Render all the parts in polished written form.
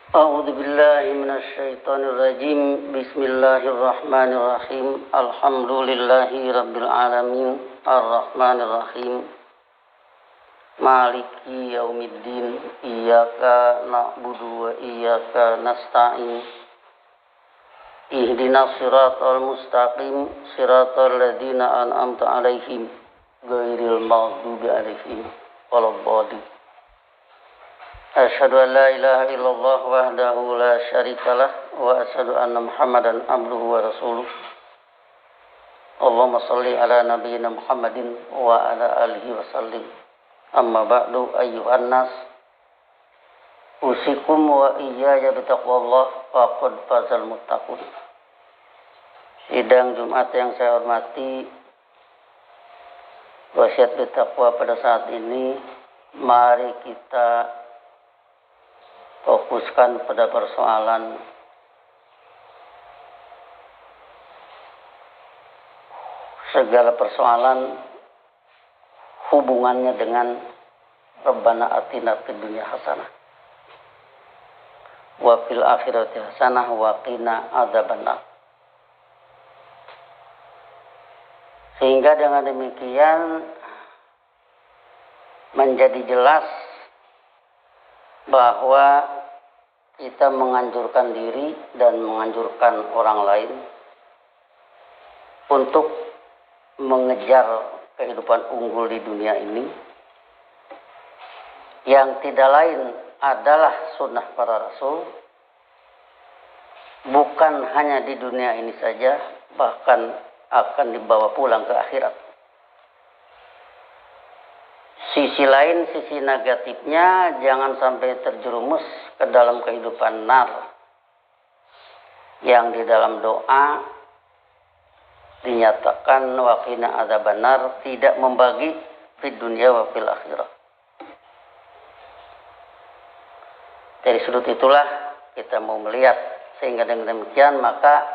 أعوذ بالله من الشيطان الرجيم. بسم الله الرحمن الرحيم. الحمد لله رب العالمين الرحمن الرحيم مالك يوم الدين إياك نعبد وإياك نستعين اهدنا الصراط المستقيم صراط الذين أنعمت عليهم غير المغضوب عليهم ولا الضالين. أشهد أن لا إله إلا الله وحده لا شريك له وأشهد أن محمدا عبده ورسوله. اللهم صل على نبينا محمد وعلى آله وسلم. أما بعد أيها الناس أوصيكم وإياي بتقوى الله faqad fazal muttaqun. Sidang Jumat yang saya hormati, wasiat bertakwa pada saat ini, mari kita fokuskan pada persoalan segala persoalan hubungannya dengan Rabbana atina fid dunya hasanah wa fil akhirati hasanah wa qina adzabannar. Sehingga dengan demikian menjadi jelas bahwa kita menganjurkan diri dan menganjurkan orang lain untuk mengejar kehidupan unggul di dunia ini, yang tidak lain adalah sunnah para rasul, bukan hanya di dunia ini saja, bahkan akan dibawa pulang ke akhirat. Sisi lain, sisi negatifnya, jangan sampai terjerumus ke dalam kehidupan nar, yang di dalam doa dinyatakan waqina adzabannar, tidak membagi di dunia wa fil akhirah. Dari sudut itulah kita mau melihat, sehingga dengan demikian maka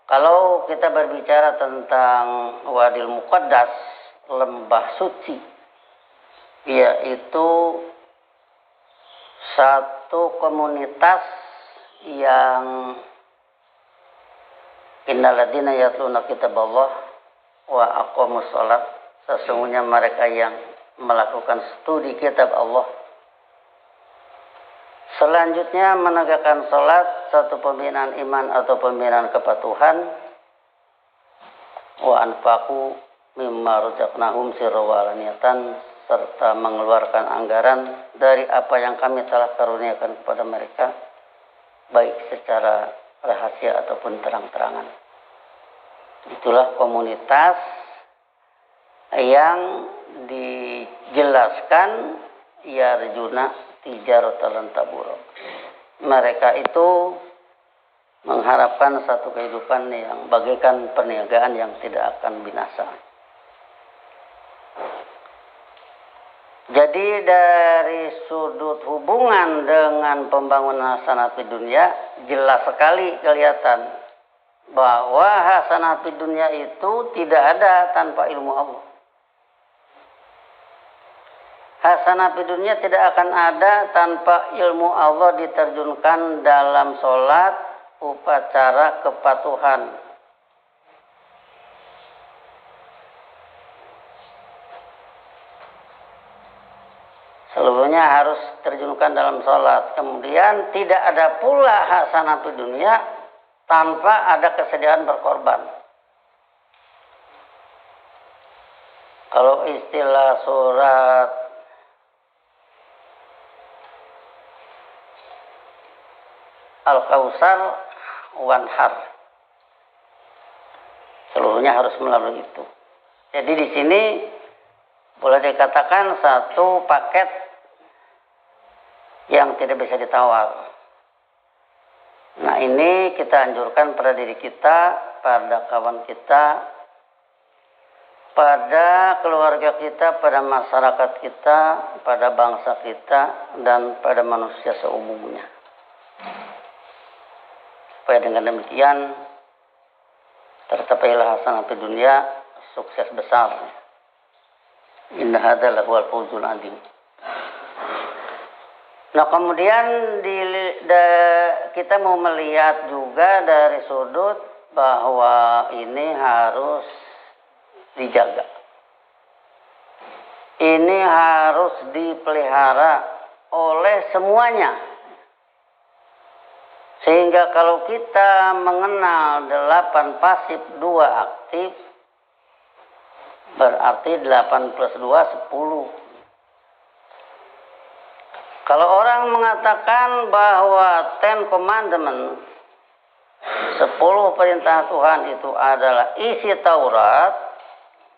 kalau kita berbicara tentang Wadil Muqaddas, lembah suci, yaitu satu komunitas yang innalladzina yatluna kitaballah wa aqamus shalah, sesungguhnya mereka yang melakukan studi kitab Allah, selanjutnya menegakkan salat, satu pembinaan iman atau pembinaan kepatuhan, wa anfaqu mimma razaqnahum sirran wa alaniyatan, serta mengeluarkan anggaran dari apa yang kami telah karuniakan kepada mereka, baik secara rahasia ataupun terang-terangan. Itulah komunitas yang dijelaskan yarjuna tijaratan lan tabur. Mereka itu mengharapkan satu kehidupan yang bagaikan perniagaan yang tidak akan binasa. Jadi dari sudut hubungan dengan pembangunan hasanah fid dunya, jelas sekali kelihatan bahwa hasanah fid dunya itu tidak ada tanpa ilmu Allah. Hasanah fid dunya tidak akan ada tanpa ilmu Allah diterjunkan dalam sholat, upacara kepatuhan. Seluruhnya harus terjunkan dalam sholat. Kemudian tidak ada pula hasanah fid dunya tanpa ada kesediaan berkorban. Kalau istilah surat Al-Kautsar, wanhar, seluruhnya harus melalui itu. Jadi di sini boleh dikatakan satu paket yang tidak bisa ditawar. Nah, ini kita anjurkan pada diri kita, pada kawan kita, pada keluarga kita, pada masyarakat kita, pada bangsa kita, dan pada manusia seumumnya. Supaya dengan demikian tercapailah hasanah fid dunya, sukses besar. Inna hadzal huwal fawzul adzim. Nah kemudian kita mau melihat juga dari sudut bahwa ini harus dijaga. Ini harus dipelihara oleh semuanya. Sehingga kalau kita mengenal 8 pasif 2 aktif, berarti 8 plus 2 10. Kalau orang mengatakan bahwa 10 commandment, 10 perintah Tuhan itu adalah isi Taurat,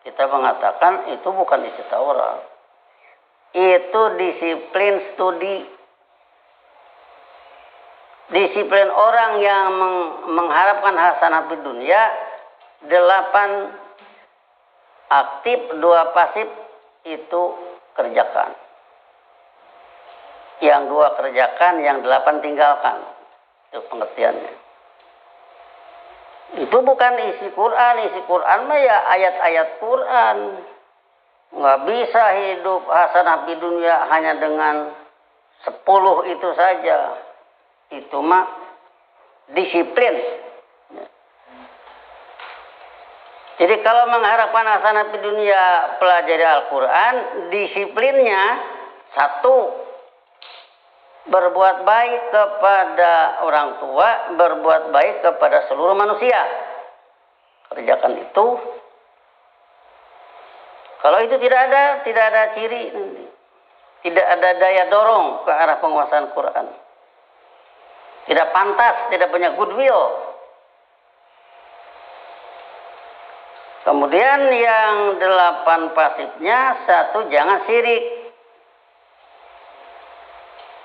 kita mengatakan itu bukan isi Taurat. Itu disiplin studi. Disiplin orang yang mengharapkan hasanah di dunia, 8 aktif 2 pasif itu kerjakan. Yang 2 kerjakan, yang 8 tinggalkan. Itu pengertiannya. Itu bukan isi Quran. Isi Quran mah ya ayat-ayat Quran. Nggak bisa hidup hasanah di dunia hanya dengan 10 itu saja. Itu mah disiplin. Jadi kalau mengharapkan hasanah di dunia, pelajari Al-Quran, disiplinnya 1, berbuat baik kepada orang tua, berbuat baik kepada seluruh manusia. Kerjakan itu. Kalau itu tidak ada ciri nanti. Tidak ada daya dorong ke arah penguasaan Quran. Tidak pantas, tidak punya goodwill. Kemudian yang 8 pasifnya, 1, jangan syirik.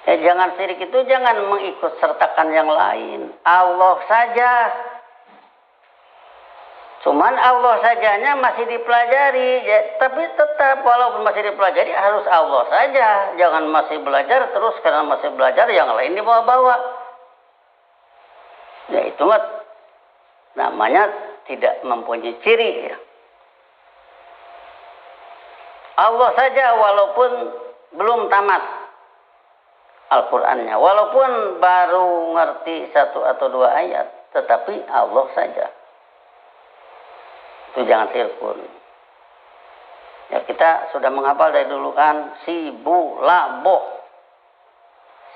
Jangan syirik itu jangan mengikut sertakan yang lain. Allah saja. Cuman Allah sajanya masih dipelajari. Tapi tetap walaupun masih dipelajari harus Allah saja. Jangan masih belajar terus karena masih belajar yang lain dibawa-bawa. Ya itu namanya tidak mempunyai ciri. Ya. Allah saja walaupun belum tamat Al-Qurannya, walaupun baru ngerti 1 atau 2 ayat, tetapi Allah saja. Itu jangan sirkun. Ya kita sudah menghafal dari dulu kan, sibu, laboh,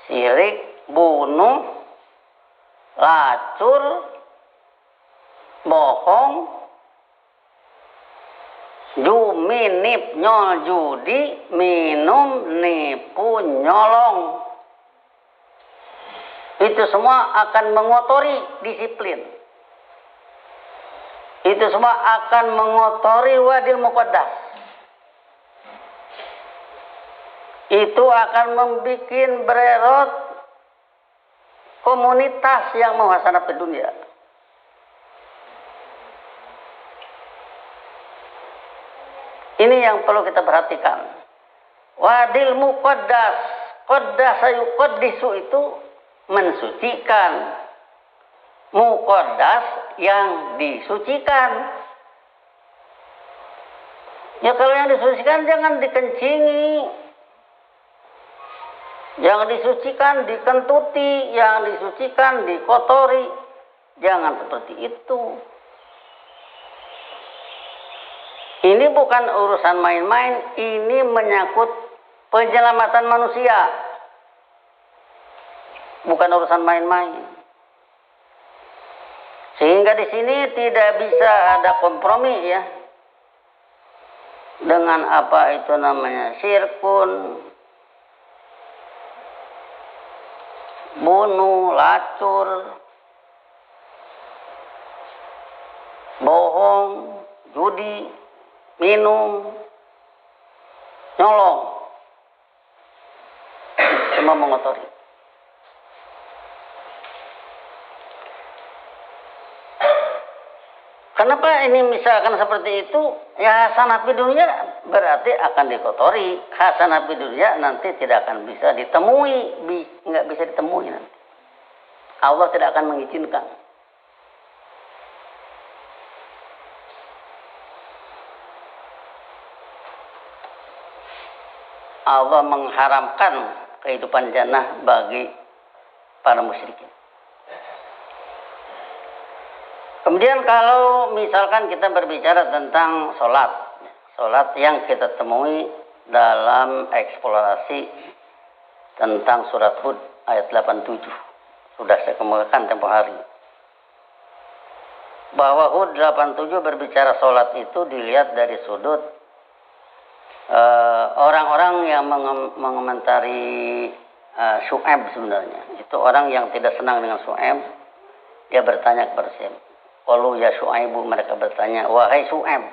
sirik, bunuh, lacur, bohong, juminip, nyol, judi, minum, nipu, nyolong. Itu semua akan mengotori disiplin. Itu semua akan mengotori wadil muqaddas. Itu akan membuat bererot komunitas yang mau hasanah di dunia. Ini yang perlu kita perhatikan. Wadil muqaddas, qaddasa yuqaddisu itu mensucikan, muqaddas yang disucikan. Ya kalau yang disucikan jangan dikencingi, yang disucikan dikentuti, yang disucikan dikotori, jangan seperti itu. Ini bukan urusan main-main, ini menyangkut penyelamatan manusia. Bukan urusan main-main. Sehingga di sini tidak bisa ada kompromi ya. Dengan apa itu namanya sirkun, bunuh, lacur, bohong, judi, minum, nyolong. Semua mengotori. Kenapa ini misalkan seperti itu? Ya hasanah di dunia berarti akan dikotori. Hasanah di dunia nanti tidak akan bisa ditemui, nggak bisa ditemui nanti. Allah tidak akan mengizinkan. Allah mengharamkan kehidupan jannah bagi para musyrikin. Kemudian kalau misalkan kita berbicara tentang sholat yang kita temui dalam eksplorasi tentang surat Hud ayat 87, sudah saya kemukakan tempo hari, bahwa Hud 87 berbicara sholat itu dilihat dari sudut orang-orang yang mengomentari Syu'aib. Sebenarnya itu orang yang tidak senang dengan Syu'aib. Dia bertanya kepada Syu'aib, qalu ya Syu'aibu, mereka bertanya, wahai Syu'aib,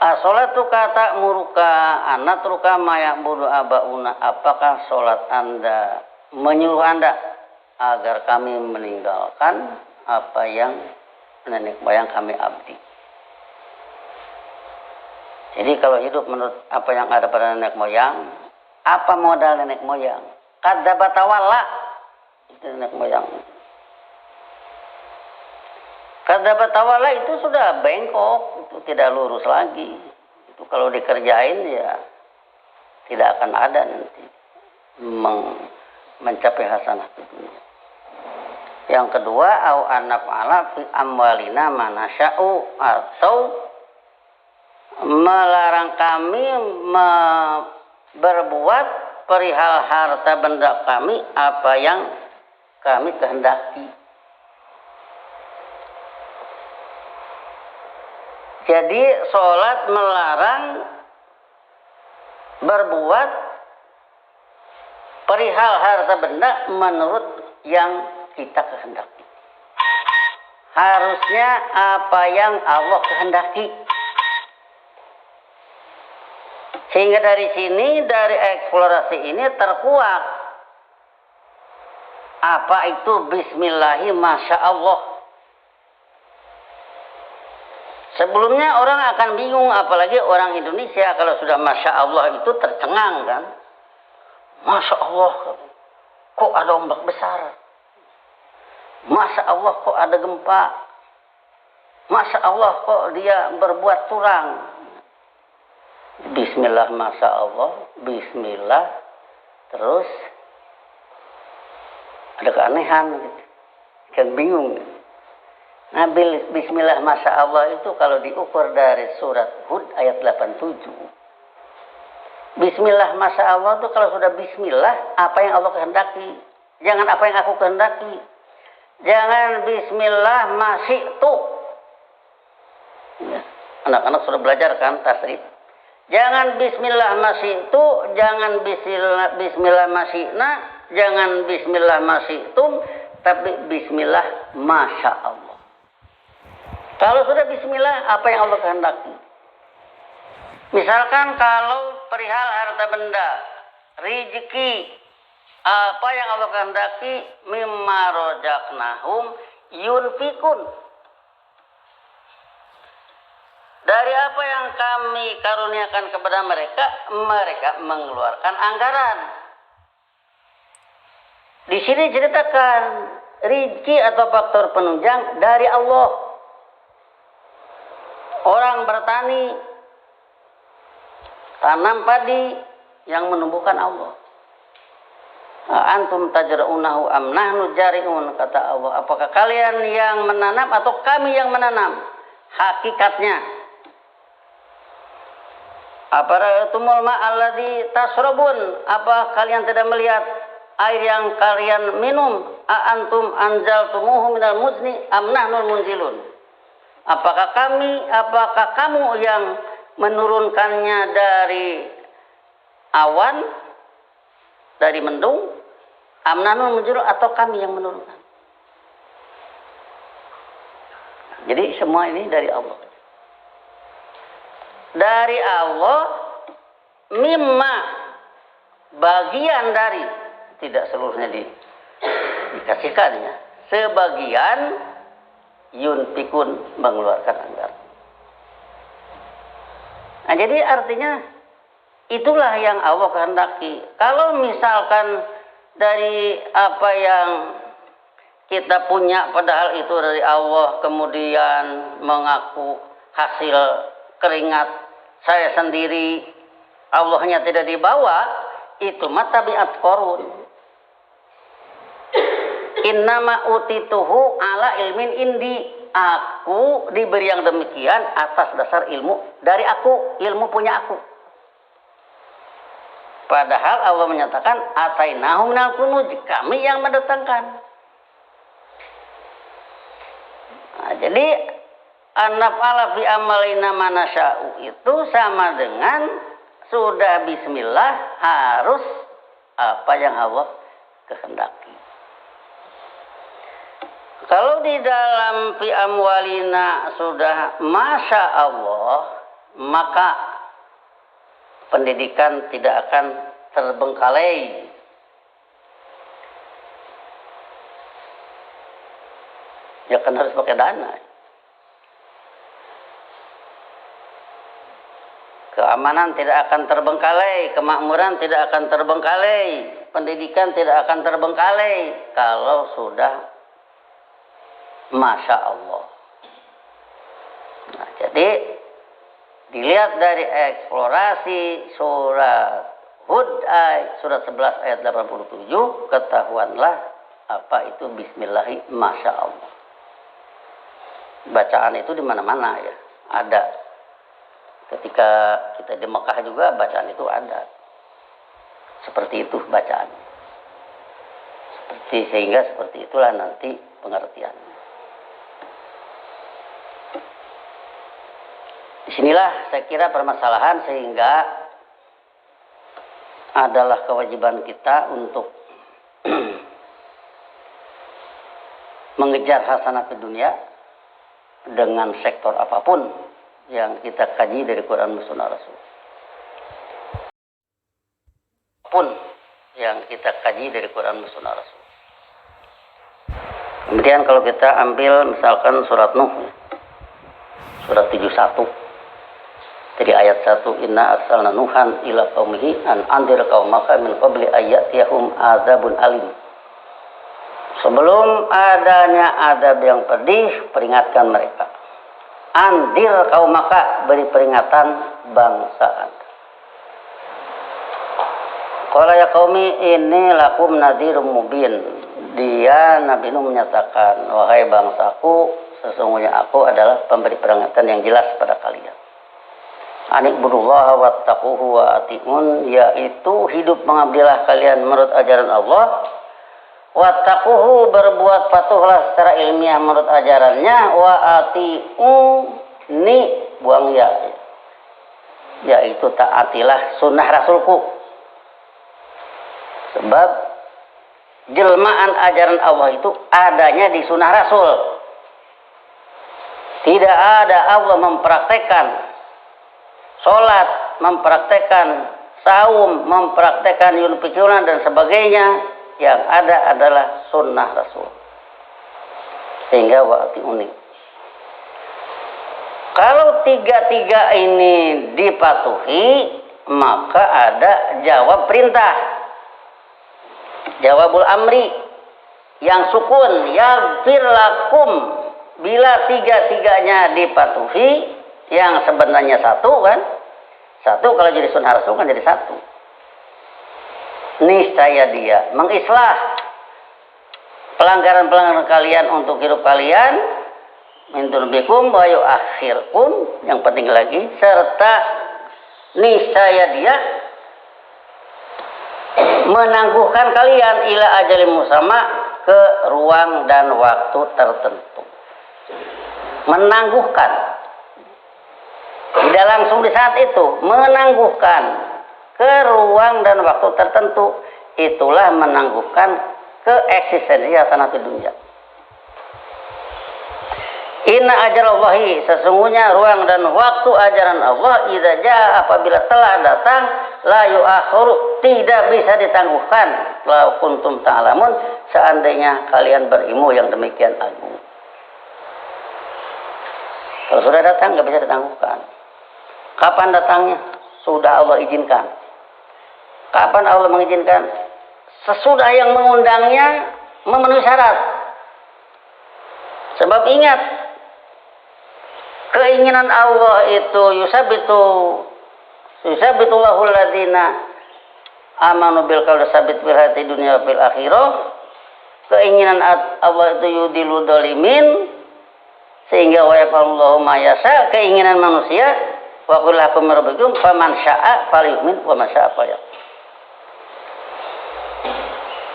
as-sholatu kata muruka anatruka ma ya'budu abauna, apakah sholat Anda menyuruh Anda agar kami meninggalkan apa yang nenek moyang kami abdi? Jadi kalau hidup menurut apa yang ada pada nenek moyang, apa modal nenek moyang? Kadzdzaba tawalla, itu nenek moyang. Kadzdzaba tawalla itu sudah bengkok, itu tidak lurus lagi. Itu kalau dikerjain ya tidak akan ada nanti mencapai hasanah itu. Yang kedua, au anaf'ala fi amwalina manasya'u, atau melarang kami berbuat perihal harta benda kami apa yang kami kehendaki. Jadi sholat melarang berbuat perihal harta benda menurut yang kita kehendaki. Harusnya apa yang Allah kehendaki. Sehingga dari sini, dari eksplorasi ini terkuak apa itu bismillahi masya Allah. Sebelumnya orang akan bingung, apalagi orang Indonesia, kalau sudah masya Allah itu tercengang kan. Masya Allah, kok ada ombak besar? Masya Allah, kok ada gempa? Masya Allah, kok dia berbuat curang? Bismillah, masya Allah, bismillah, terus ada keanehan gitu. Kan bingung. Nah, bismillah masya Allah itu kalau diukur dari surat Hud ayat 87, bismillah masya Allah itu kalau sudah bismillah, apa yang Allah kehendaki, jangan apa yang aku kehendaki. Jangan bismillah masyi'tu. Anak-anak sudah belajar kan tasrif. Jangan bismillah masyi'tu, jangan bismillah masyi'na, jangan bismillah masyi'tum, tapi bismillah masya Allah. Kalau sudah bismillah, apa yang Allah kehendaki. Misalkan kalau perihal harta benda, rezeki, apa yang Allah kehendaki, mimma rojaknahum yunfikun. Dari apa yang kami karuniakan kepada mereka, mereka mengeluarkan anggaran. Di sini ceritakan rezeki atau faktor penunjang dari Allah. Orang bertani, tanam padi yang menumbuhkan Allah. Antum tajra'unahu am nahnu jari'un, kata Allah. Apakah kalian yang menanam atau kami yang menanam? Hakikatnya, apara'atumul ma'alladzi tasrabun, apa kalian tidak melihat air yang kalian minum? Antum anzaltumuhu minal muzni am nahnul munzilun? Apakah kamu yang menurunkannya dari awan, dari mendung? Am nahnul munzilun, atau kami yang menurunkan? Jadi semua ini dari Allah. Dari Allah, mimma, bagian dari, tidak seluruhnya dikasihkan ya, sebagian yunfikun, mengeluarkan anggaran. Nah, jadi artinya itulah yang Allah kehendaki. Kalau misalkan dari apa yang kita punya padahal itu dari Allah, kemudian mengaku hasil keringat saya sendiri, Allahnya tidak dibawa, itu mah tabiat Qarun. Innama utituhu ala ilmin indi. Aku diberi yang demikian atas dasar ilmu dari aku, ilmu punya aku. Padahal Allah menyatakan atainahum minal kunuj, kami yang mendatangkan. Nah, jadi anafala fi amalina manasya'u itu sama dengan sudah bismillah harus apa yang Allah kehendaki. Kalau di dalam fi amwalina sudah masya Allah, maka pendidikan tidak akan terbengkalai. Ya kan harus pakai dana. Keamanan tidak akan terbengkalai, kemakmuran tidak akan terbengkalai, pendidikan tidak akan terbengkalai kalau sudah masya Allah. Nah, jadi dilihat dari eksplorasi surat Hud surat 11 ayat 87, ketahuanlah apa itu bismillahi masya Allah. Bacaan itu di mana-mana ya, ada. Ketika kita di Mekah juga bacaan itu ada. Seperti itu bacaan. Sehingga seperti itulah nanti pengertiannya. Disinilah saya kira permasalahan, sehingga adalah kewajiban kita untuk mengejar hasanat di dunia dengan sektor apapun yang kita kaji dari Quran dan Sunnah Rasul. Apapun yang kita kaji dari Quran dan Sunnah Rasul. Kemudian kalau kita ambil misalkan surat Nuh, surat 71. Dari ayat 1, inna arsalna nuhan ila qaumihi an andir qaumaka min qabli ayyatiyahum adzabun alim. Sebelum adanya adab yang pedih, peringatkan mereka. Andir qaumaka, beri peringatan bangsa Anda. Qala ya qaumi inni lakum nadhirum mubin. Dia Nabi Nuh menyatakan, wahai bangsaku, sesungguhnya aku adalah pemberi peringatan yang jelas pada kalian. Anikbudullaha wattaquhu wa ati'un, yaitu hidup mengabdilah kalian menurut ajaran Allah. Wattaquhu, berbuat patuhlah secara ilmiah menurut ajarannya. Wa ati'uni, buang ya, yaitu taatilah sunnah Rasulku. Sebab jelmaan ajaran Allah itu adanya di sunnah Rasul. Tidak ada Allah mempraktekkan sholat, mempraktekkan saum, mempraktekkan yunfiquna dan sebagainya. Yang ada adalah sunnah Rasul. Sehingga wa'ati unik. Kalau tiga-tiga ini dipatuhi, maka ada jawab perintah, jawabul amri yang sukun, yaghfir lakum. Bila tiga-tiganya dipatuhi, yang sebenarnya satu kan, satu kalau jadi sunnah Rasul kan jadi satu. Niscaya dia mengislah pelanggaran-pelanggaran kalian untuk hidup kalian, min dunubikum wa yu'akhirkum, yang penting lagi, serta niscaya dia menangguhkan kalian ila ajalim musamma, ke ruang dan waktu tertentu. Menangguhkan. Tidak langsung di saat itu, menangguhkan ke ruang dan waktu tertentu. Itulah menangguhkan keeksistensi hasanat di dunia. Inna ajalallahi, sesungguhnya ruang dan waktu ajaran Allah, idza jaa, apabila telah datang, la yu'akhiru, tidak bisa ditangguhkan. La kuntum ta'lamun, seandainya kalian berilmu yang demikian agung. Kalau sudah datang nggak bisa ditangguhkan. Kapan datangnya? Sudah Allah izinkan. Kapan Allah mengizinkan? Sesudah yang mengundangnya memenuhi syarat. Sebab ingat, keinginan Allah itu yusabitullahu ladina amanu bil qauli sabit fil hayati dunya fil akhirah. Keinginan Allah itu yudilu dolimin, sehingga wa yaqulullahu ma yasha, keinginan manusia wa qul lakum rabbukum faman syaa falyu'min wa man syaa falyakfur.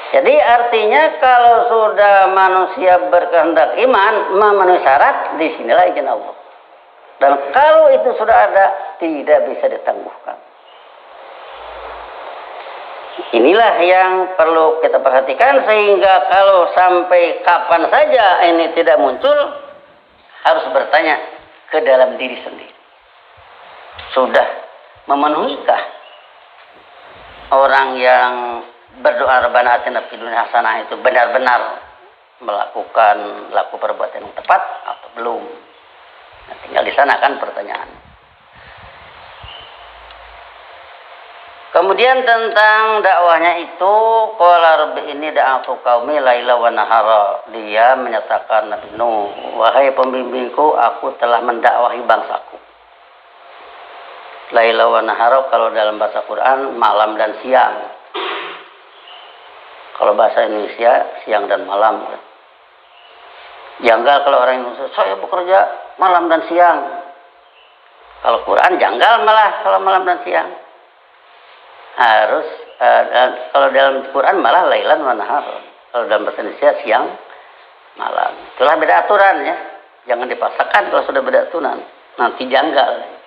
Jadi artinya kalau sudah manusia berkehendak iman memenuhi syarat, disinilah izin Allah. Dan kalau itu sudah ada, tidak bisa ditangguhkan. Inilah yang perlu kita perhatikan, sehingga kalau sampai kapan saja ini tidak muncul, harus bertanya ke dalam diri sendiri. Sudah memenuhikah orang yang berdoa Rabbana atina fid dunya hasanah itu benar-benar melakukan perbuatan yang tepat atau belum? Nah, tinggal di sana kan pertanyaan. Kemudian tentang dakwahnya itu, qala rabbi inni da'atu qaumi laila wa nahara. Dia menyatakan Nabi Nuh, wahai pembimbingku, aku telah mendakwahi bangsaku. Laila wa nahara kalau dalam bahasa Quran malam dan siang. Kalau bahasa Indonesia siang dan malam. Janggal kalau orang Indonesia, saya bekerja malam dan siang. Kalau Quran janggal malah kalau malam dan siang. Harus kalau dalam Quran malah lailan wa nahar. Kalau dalam bahasa Indonesia siang malam. Itulah beda aturan ya. Jangan dipaksakan kalau sudah beda aturan. Nanti janggal.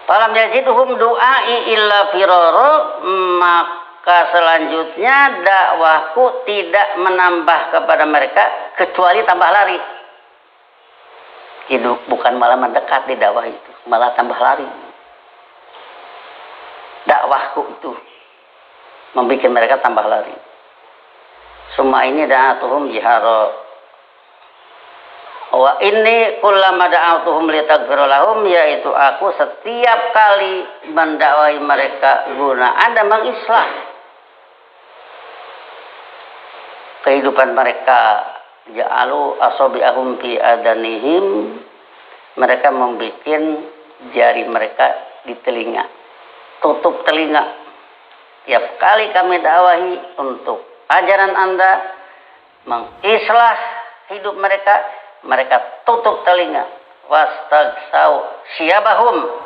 Falam yajiduhum du'ai illa firara, maka selanjutnya dakwahku tidak menambah kepada mereka kecuali tambah lari. Hidup bukan malah mendekat di dakwah itu, malah tambah lari. Dakwahku itu membuat mereka tambah lari. Semua ini da'atuhum jihara. Wa inni kullama da'atuhum litaghfira lahum, yaitu aku setiap kali mendakwahi mereka guna Anda mengislah kehidupan mereka. Ja'alu asabi'ahum fi adanihim, mereka membuat jari mereka di telinga, tutup telinga. Tiap kali kami dakwahi untuk ajaran Anda mengislah hidup mereka, mereka tutup telinga. Wastagsau syabahum,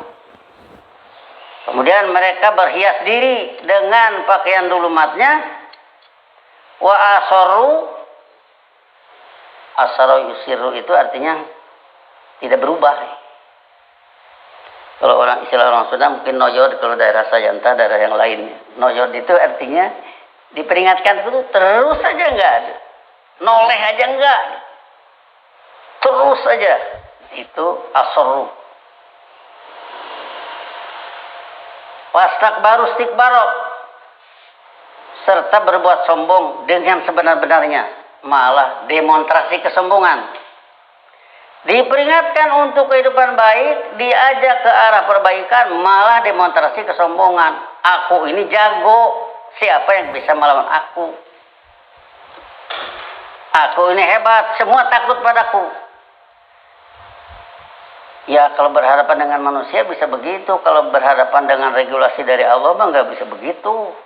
kemudian mereka berhias diri dengan pakaian dulumatnya. Wa asaru, asaro yusiru itu artinya tidak berubah. Kalau istilah orang Sunda mungkin noyod, kalau daerah saya entah daerah yang lain. Noyod itu artinya diperingatkan itu terus saja enggak ada. Noleh aja enggak. Terus saja. Itu asaru. Wastakbaru istikbaro, serta berbuat sombong dengan sebenar-benarnya. Malah demonstrasi kesombongan. Diperingatkan untuk kehidupan baik, diajak ke arah perbaikan, malah demonstrasi kesombongan. Aku ini jago, siapa yang bisa melawan aku? Aku ini hebat, semua takut padaku. Ya kalau berhadapan dengan manusia bisa begitu, kalau berhadapan dengan regulasi dari Allah mah nggak bisa begitu.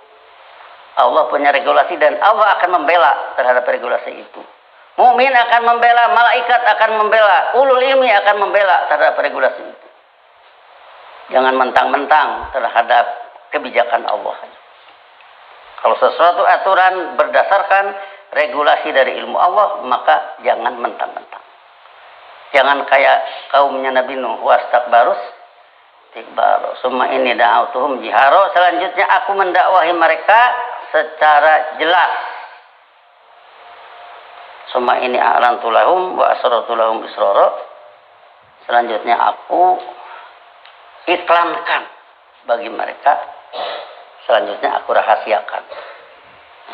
Allah punya regulasi dan Allah akan membela terhadap regulasi itu. Mukmin akan membela, malaikat akan membela, ulul ilmi akan membela terhadap regulasi itu. Jangan mentang-mentang terhadap kebijakan Allah. Kalau sesuatu aturan berdasarkan regulasi dari ilmu Allah, maka jangan mentang-mentang. Jangan kayak kaumnya Nabi Nuh, wastakbarus tikbaru. Summa ini da'autuhum jiharo. Selanjutnya aku mendakwahi mereka secara jelas. Summa ini a'lantu lahum wa asrartu lahum israra. Selanjutnya aku iklankan bagi mereka. Selanjutnya aku rahasiakan.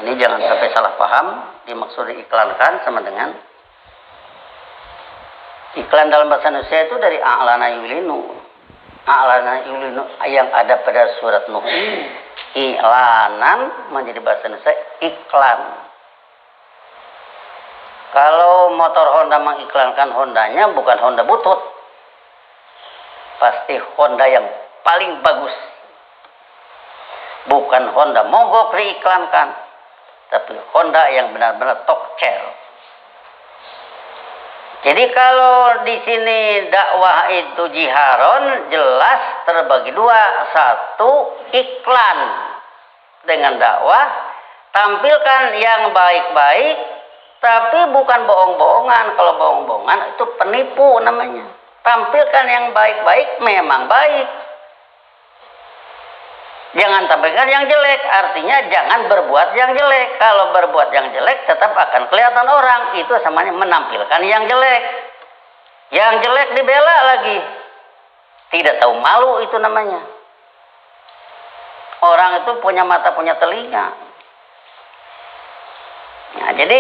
Ini jangan sampai salah paham. Dimaksud diiklankan sama dengan iklan dalam bahasa Indonesia itu dari a'lana yulinu. A'lana yulinu yang ada pada surat Nuh. Iklanan menjadi bahasa Indonesia iklan. Kalau motor Honda mengiklankan Hondanya bukan Honda butut, pasti Honda yang paling bagus. Bukan Honda mogok diiklankan, tapi Honda yang benar-benar top chair. Jadi kalau di sini dakwah itu jiharon, jelas terbagi dua. Satu, iklan dengan dakwah, tampilkan yang baik-baik, tapi bukan bohong-bohongan. Kalau bohong-bohongan itu penipu namanya. Tampilkan yang baik-baik, memang baik. Jangan tampilkan yang jelek, artinya jangan berbuat yang jelek. Kalau berbuat yang jelek tetap akan kelihatan orang. Itu namanya menampilkan yang jelek. Yang jelek dibela lagi. Tidak tahu malu itu namanya. Orang itu punya mata, punya telinga. Nah, jadi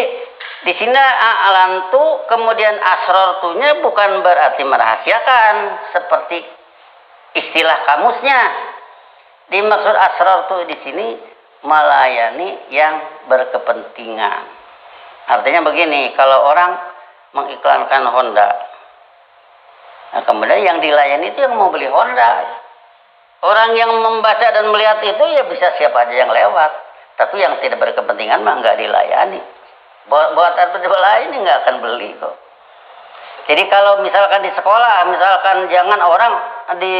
di sini a'lantu kemudian asrartunya bukan berarti merahasiakan seperti istilah kamusnya. Dimaksud asrartu di sini melayani yang berkepentingan. Artinya begini, kalau orang mengiklankan Honda, nah kemudian yang dilayani itu yang mau beli Honda. Orang yang membaca dan melihat itu ya bisa siapa aja yang lewat. Tapi yang tidak berkepentingan mah nggak dilayani. Buat apa dilayani nggak akan beli kok. Jadi kalau misalkan di sekolah, misalkan jangan orang di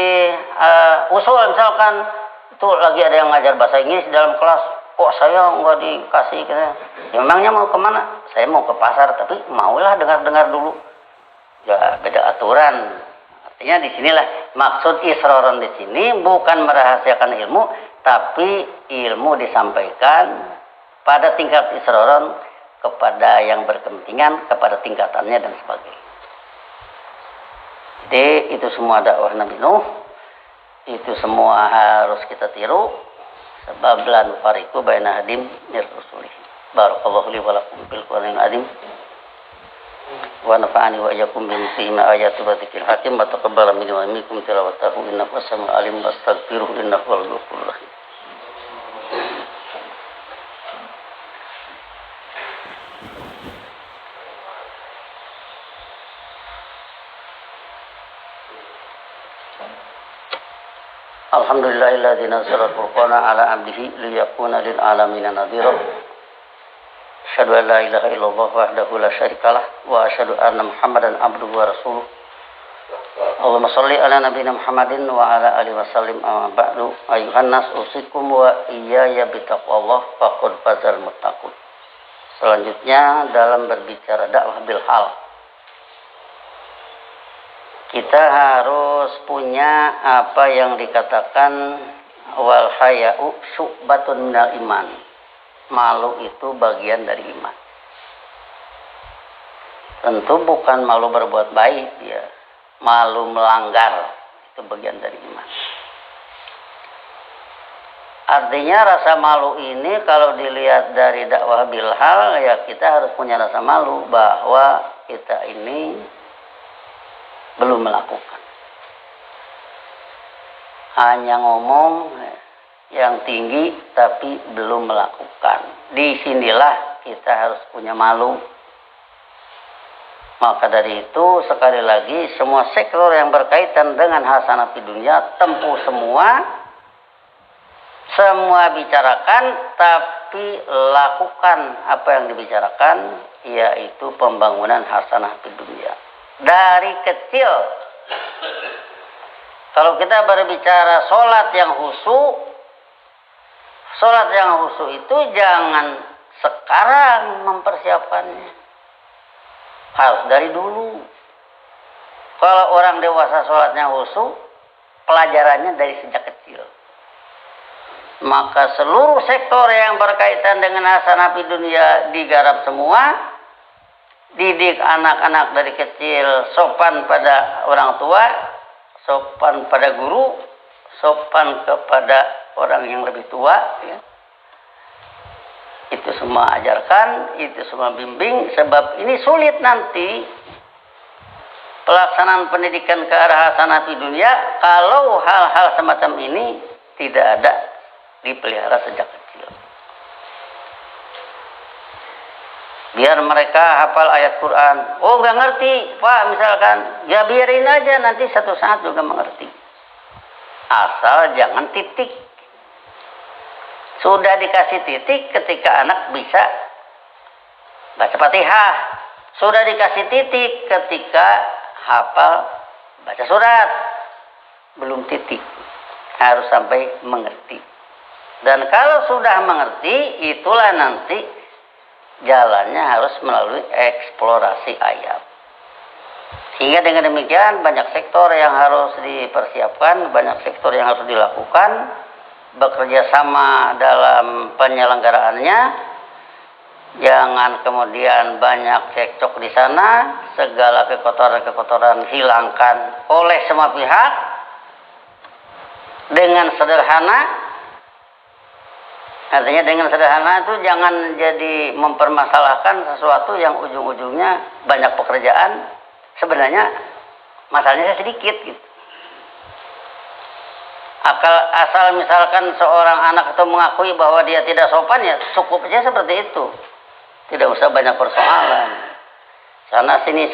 usul misalkan itu lagi ada yang ngajar bahasa Inggris dalam kelas, kok saya nggak dikasih gitu. Memangnya mau kemana? Saya mau ke pasar, tapi maulah dengar-dengar dulu. Ya beda aturan. Artinya disinilah maksud isroron di sini bukan merahasiakan ilmu, tapi ilmu disampaikan pada tingkat isroron kepada yang berkepentingan, kepada tingkatannya dan sebagainya. Jadi itu semua dakwah Nabi Nuh. Itu semua harus kita tiru. Sebab lan fariqu baina hadim mir rusulih. Barakallahu li wa lakum bil Qur'anil azim. Wa nafa'ani wa iyyakum bi mithli ayati wa dzikril hakim wa taqabbala minni wa minkum tilawatahu innahu as-sami'ul alim wastaghfiruhu innahu huwal ghafurur rahim. Alhamdulillahilladzi nazzala al-furqana ala 'abdihi liyakuna lil 'alamin nadhira. Asyhadu an la ilaha illallah wahdahu la syarikalah wa asyhadu anna Muhammadan abduhu wa rasuluh. Allahumma shalli ala nabiyyina Muhammadin wa ala alihi wasallim amma ba'du. Ayuhan nas usikum wa iyaya bitaqwallah faqad fazal muttaqun. Selanjutnya dalam berbicara dakwah bil hal, kita harus punya apa yang dikatakan wal haya'u syu'batun minal iman. Malu itu bagian dari iman. Tentu bukan malu berbuat baik ya. Malu melanggar itu bagian dari iman. Artinya rasa malu ini kalau dilihat dari dakwah bilhal ya kita harus punya rasa malu bahwa kita ini belum melakukan. Hanya ngomong yang tinggi tapi belum melakukan. Disinilah kita harus punya malu. Maka dari itu sekali lagi semua sektor yang berkaitan dengan hasanah di dunia tempuh semua bicarakan, tapi lakukan apa yang dibicarakan, yaitu pembangunan hasanah di dunia. Dari kecil, kalau kita berbicara sholat yang khusyuk itu jangan sekarang mempersiapkannya, harus dari dulu. Kalau orang dewasa sholatnya khusyuk, pelajarannya dari sejak kecil. Maka seluruh sektor yang berkaitan dengan hasanah di dunia digarap semua. Didik anak-anak dari kecil sopan pada orang tua, sopan pada guru, sopan kepada orang yang lebih tua ya. Itu semua ajarkan, itu semua bimbing, sebab ini sulit nanti pelaksanaan pendidikan ke arah hasanah di dunia kalau hal-hal semacam ini tidak ada dipelihara sejak kecil. Biar mereka hafal ayat Quran. Oh nggak ngerti Pak misalkan, ya biarin aja nanti satu saat juga mengerti. asal jangan titik. Sudah dikasih titik ketika anak bisa baca Fatihah. Sudah dikasih titik ketika hafal baca surat. Belum titik. Harus sampai mengerti. Dan kalau sudah mengerti, itulah nanti jalannya harus melalui eksplorasi ayat. Sehingga dengan demikian banyak sektor yang harus dipersiapkan, banyak sektor yang harus dilakukan, bekerja sama dalam penyelenggaraannya. Jangan kemudian banyak cekcok di sana, segala kekotoran-kekotoran hilangkan oleh semua pihak dengan sederhana. Artinya dengan sederhana itu jangan jadi mempermasalahkan sesuatu yang ujung-ujungnya banyak pekerjaan. Sebenarnya masalahnya sedikit gitu. Asal misalkan seorang anak itu mengakui bahwa dia tidak sopan, ya cukup saja seperti itu. Tidak usah banyak persoalan. Sana sini,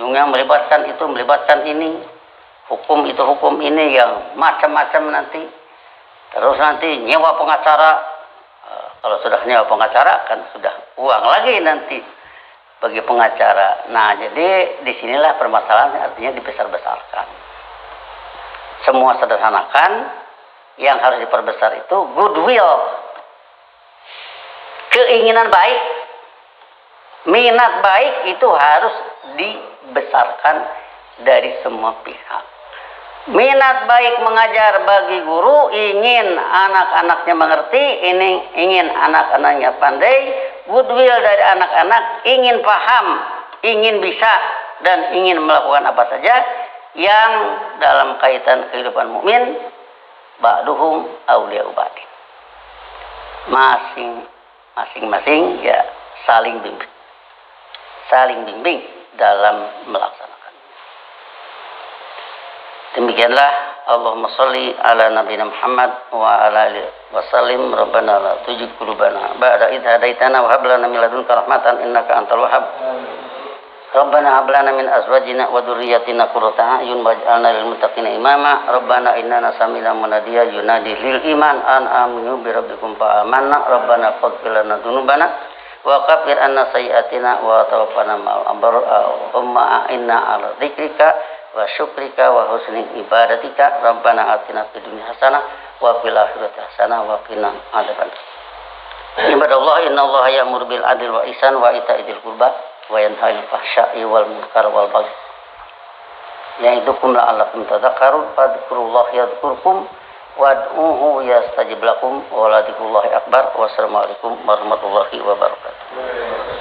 ujungnya melibatkan itu, melibatkan ini. Hukum itu, hukum ini yang macam-macam nanti. Terus nanti nyewa pengacara. Kalau sudah nyewa pengacara kan sudah uang lagi nanti bagi pengacara. Nah, jadi disinilah permasalahan, artinya dibesar-besarkan. Semua sederhanakan, yang harus diperbesar itu goodwill, keinginan baik, minat baik itu harus dibesarkan dari semua pihak. Minat baik mengajar bagi guru, ingin anak-anaknya mengerti, ingin anak-anaknya pandai, goodwill dari anak-anak, ingin paham, ingin bisa, dan ingin melakukan apa saja yang dalam kaitan kehidupan mukmin, ba'duhum awliya'u ba'din. Masing-masing ya saling bimbing dalam melaksanakan. Demikianlah, Allahumma sholli ala nabiyina Muhammad wa ala alihi wasallim. Rabbana la tuzigh qulubana ba'da idh hadaitana wa hab lana min ladunka rahmatan innaka antal wahhab. Rabbana hab lana min azwajina wa dhurriyyatina qurrata a'yun waj'alna lil muttaqina imama. Rabbana innana sami'na munadiyan yunadi lil iman an aminu bi rabbikum fa amanna. Rabbana faghfir lana dzunubana wa kaffir anna sayyi'atina wa tawaffana ma'al abrar. Allahumma inna 'ala dzikrika wa syukrika wa husni ibadatika. Rabbana atina fid dunya hasanah wa fil akhirati hasanah wa qina adzabannar. Ibadallah, innallaha ya'muru bil adli wa ihsan wa ita'i dzil qurba wa yanha 'anil fahsya'i wal munkar wal baghi ya'idukum la'allakum tadhakkarun. Fadhkurullaha yadhkurkum wad'uhu yastajib lakum wa la dzikrullahi akbar. Wassalamualaikum warahmatullahi wabarakatuh.